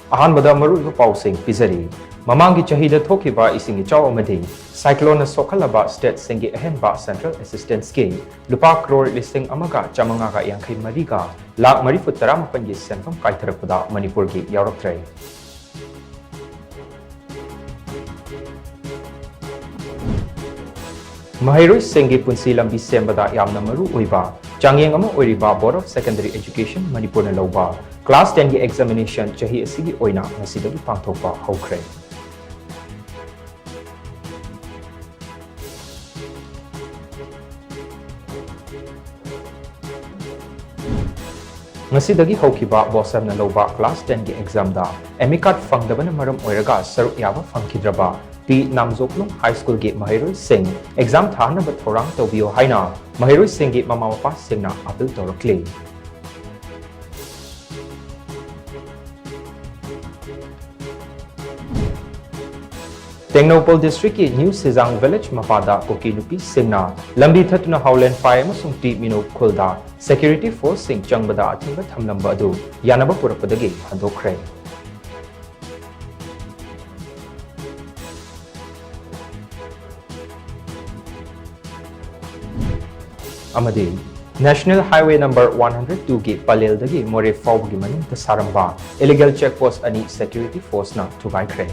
अहानबदा मरुइबा पाउसिंग पिजरी ममांगी चहीदा थोखिबा इसिंगी चाव अमदि cyclone सोखलबा state सिंगी अहेनबा central assistance के लुपा करोड़ लिसिंग अमगा चमंगागा यांखै मरीगा लाख मरीफुट 18 की सेंफम काइथरकपदा मणिपुर की यावरक्त्रे महैरोई सिंगी पुंसी लंबी सेंबदा यामना मरु ओइबा चांगयेंग अमा ओइरिबा board of secondary education Manipur न लौबा क्लास 10 की एग्जामिनेशन चही असिगी ओइना ngasiदगी पांथोकपा हौख्रे ngasiदगी हौखिबा बोसर न लौबा क्लास 10 की एग्जाम दा एमी कार्ड फंगदबन मरम ओइरगा सरुक याबा फंखिद्रबा पी नामजोकलुंग हाई स्कूल की महैरोई सिंह एग्जाम थानब थौरांग तौबियो हाइना महैरोई सिंह की ममा मपा सिंहना अपील तौरक्ले टेक्नोपोल डिस्ट्रिक्ट की न्यू सिजांग विलेज मपादा कोकी नुपी सिंहना लंबी थतुना हाउलैंड फायर अमसुंग टी मिनो खुलदा सिक्योरिटी फोर्स सिंह चंगबदा अथिंग थमलंबा अदु यानब पुरपदगी हंदोख्रे अमदी नेशनल हाईवे नंबर 102 की पलेलदगी मोरे फाउबगी मनिंग सारंबा इलीगल चेक पोस्ट अनि सिक्योरिटी फोर्स ना थुगाइख्रे